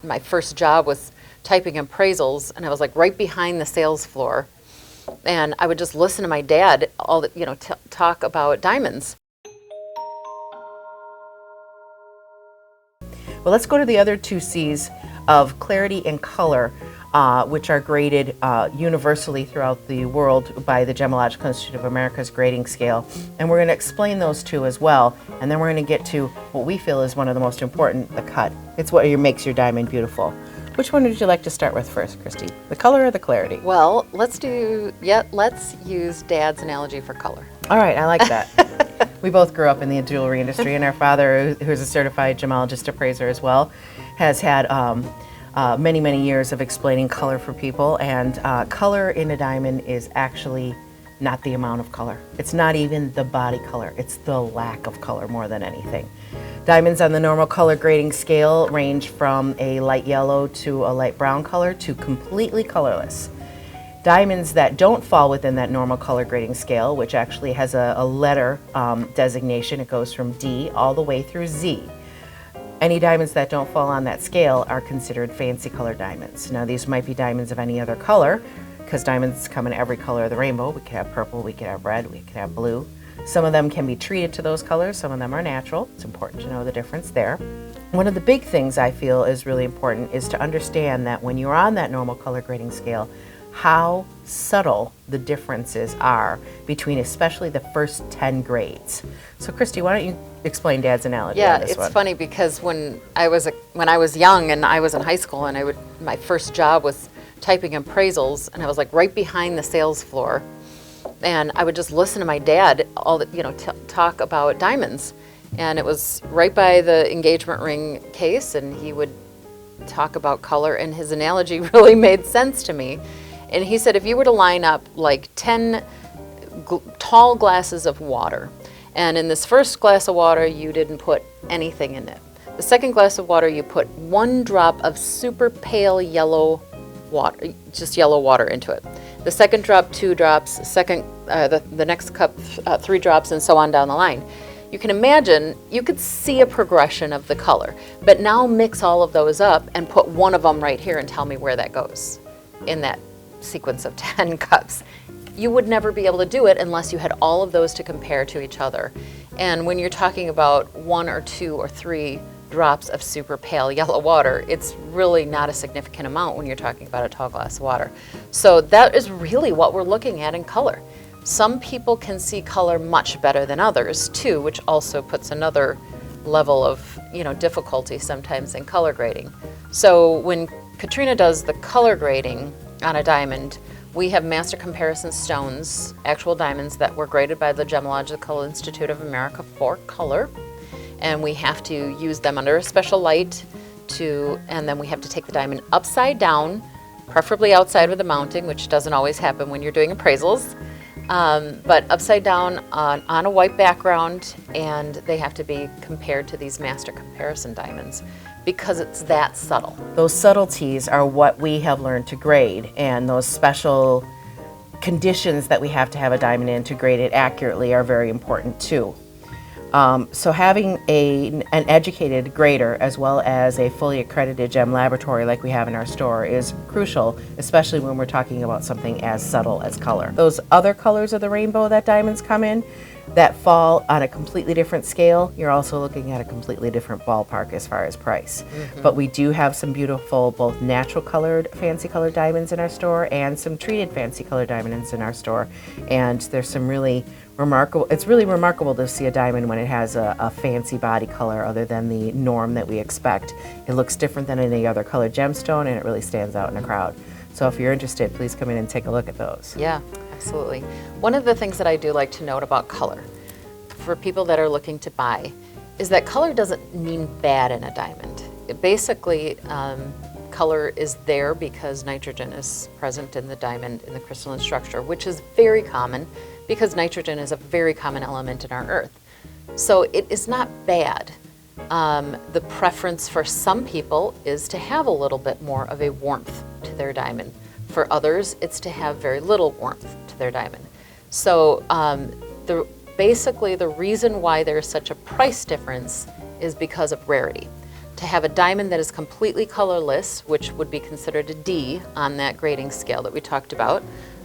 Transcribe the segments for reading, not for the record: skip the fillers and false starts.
my first job was typing appraisals, and I was like right behind the sales floor. And I would just listen to my dad talk about diamonds. Well, let's go to the other two C's of clarity and color, which are graded universally throughout the world by the Gemological Institute of America's grading scale. And we're going to explain those two as well. And then we're going to get to what we feel is one of the most important, the cut. It's what makes your diamond beautiful. Which one would you like to start with first, Kristi? The color or the clarity? Well, let's use Dad's analogy for color. All right, I like that. We both grew up in the jewelry industry, and our father, who's a certified gemologist appraiser as well, has had many, many years of explaining color for people. And color in a diamond is actually not the amount of color. It's not even the body color. It's the lack of color more than anything. Diamonds on the normal color grading scale range from a light yellow to a light brown color to completely colorless. Diamonds that don't fall within that normal color grading scale, which actually has a letter designation, it goes from D all the way through Z. Any diamonds that don't fall on that scale are considered fancy color diamonds. Now, these might be diamonds of any other color, because diamonds come in every color of the rainbow. We could have purple, we could have red, we could have blue. Some of them can be treated to those colors, some of them are natural. It's important to know the difference there. One of the big things I feel is really important is to understand that when you're on that normal color grading scale, how subtle the differences are between especially the first 10 grades. So Kristi, why don't you explain Dad's analogy on this one? Yeah, it's funny because when I was young and I was in high school and my first job was typing appraisals, and I was like right behind the sales floor, and I would just listen to my dad talk about diamonds, and it was right by the engagement ring case, and he would talk about color, and his analogy really made sense to me. And he said if you were to line up like 10 tall glasses of water, and in this first glass of water you didn't put anything in it. The second glass of water you put 1 drop of super pale yellow water, just yellow water into it. The second drop, 2 drops, the next cup, 3 drops, and so on down the line. You can imagine, you could see a progression of the color, but now mix all of those up and put one of them right here and tell me where that goes in that sequence of 10 cups. You would never be able to do it unless you had all of those to compare to each other. And when you're talking about 1 or 2 or 3 drops of super pale yellow water, it's really not a significant amount when you're talking about a tall glass of water. So that is really what we're looking at in color. Some people can see color much better than others too, which also puts another level of difficulty sometimes in color grading. So when Katrina does the color grading on a diamond, we have master comparison stones, actual diamonds that were graded by the Gemological Institute of America for color. And we have to use them under a special light and then we have to take the diamond upside down, preferably outside of the mounting, which doesn't always happen when you're doing appraisals, but upside down on a white background, and they have to be compared to these master comparison diamonds because it's that subtle. Those subtleties are what we have learned to grade, and those special conditions that we have to have a diamond in to grade it accurately are very important too. So having an educated grader as well as a fully accredited gem laboratory like we have in our store is crucial, especially when we're talking about something as subtle as color. Those other colors of the rainbow that diamonds come in that fall on a completely different scale, you're also looking at a completely different ballpark as far as price. Mm-hmm. But we do have some beautiful both natural colored fancy colored diamonds in our store and some treated fancy colored diamonds in our store, and there's some really remarkable, it's really remarkable to see a diamond when it has a fancy body color other than the norm that we expect. It looks different than any other colored gemstone, and it really stands out in a crowd. So if you're interested, please come in and take a look at those. Yeah, absolutely. One of the things that I do like to note about color for people that are looking to buy is that color doesn't mean bad in a diamond. Basically, color is there because nitrogen is present in the diamond in the crystalline structure, which is very common because nitrogen is a very common element in our earth. So it is not bad. The preference for some people is to have a little bit more of a warmth to their diamond. For others, it's to have very little warmth to their diamond. So basically the reason why there's such a price difference is because of rarity. to have a diamond that is completely colorless, which would be considered a D on that grading scale that we talked about,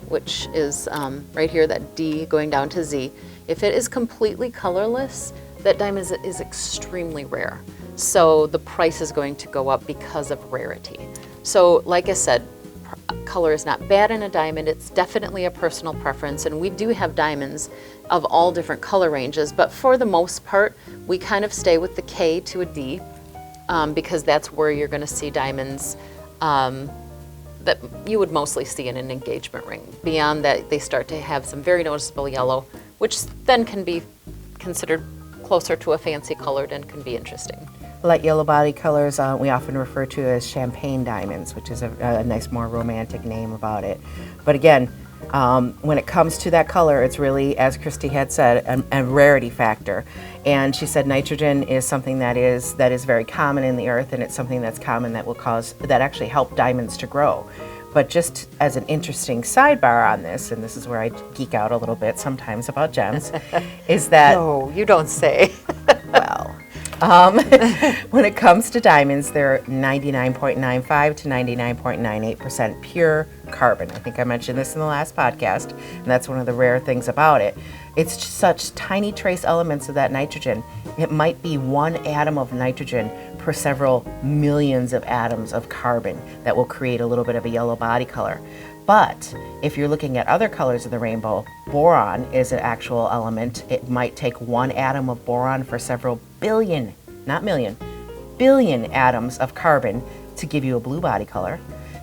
which is right here, that D going down to Z. If it is completely colorless, that diamond is extremely rare. So the price is going to go up because of rarity. So like I said, color is not bad in a diamond. It's definitely a personal preference, and we do have diamonds of all different color ranges, but for the most part, we kind of stay with the K to a D because that's where you're going to see diamonds that you would mostly see in an engagement ring. Beyond that, they start to have some very noticeable yellow, which then can be considered closer to a fancy colored and can be interesting. Light yellow body colors we often refer to as champagne diamonds, which is a nice, more romantic name about it. But again, when it comes to that color, it's really, as Kristi had said, a rarity factor. And she said nitrogen is something that is very common in the earth, and it's something that's common that actually help diamonds to grow. But just as an interesting sidebar on this, and this is where I geek out a little bit sometimes about gems, is that... No, you don't say. Well... when it comes to diamonds, they're 99.95 to 99.98% pure carbon. I think I mentioned this in the last podcast, and that's one of the rare things about it. It's such tiny trace elements of that nitrogen. It might be one atom of nitrogen per several millions of atoms of carbon that will create a little bit of a yellow body color. But if you're looking at other colors of the rainbow, boron is an actual element. It might take one atom of boron for several billion, not million, billion atoms of carbon to give you a blue body color.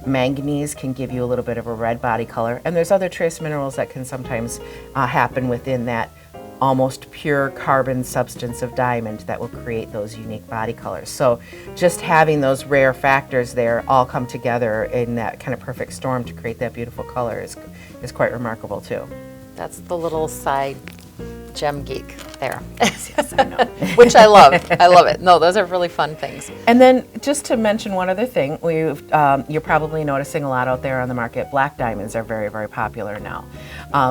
Manganese can give you a little bit of a red body color. And there's other trace minerals that can sometimes happen within that almost pure carbon substance of diamond that will create those unique body colors. So just having those rare factors there all come together in that kind of perfect storm to create that beautiful color is quite remarkable too. That's the little side gem geek there. Yes, I know. Which I love. I love it. No, those are really fun things. And then just to mention one other thing, you're probably noticing a lot out there on the market. Black diamonds are very, very popular now.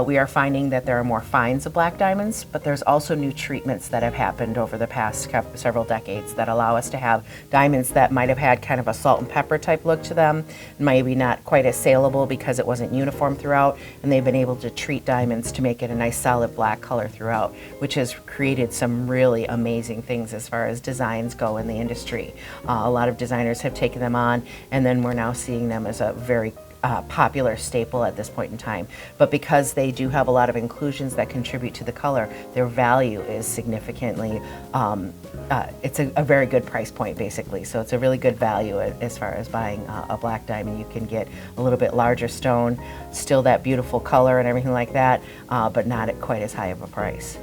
We are finding that there are more finds of black diamonds, but there's also new treatments that have happened over the past several decades that allow us to have diamonds that might have had kind of a salt and pepper type look to them, maybe not quite as saleable because it wasn't uniform throughout, and they've been able to treat diamonds to make it a nice solid black color throughout, which has created some really amazing things as far as designs go in the industry. A lot of designers have taken them on, and then we're now seeing them as a very popular staple at this point in time. But because they do have a lot of inclusions that contribute to the color, their value is significantly, it's a very good price point basically. So it's a really good value as far as buying a black diamond. You can get a little bit larger stone, still that beautiful color and everything like that, but not at quite as high of a price.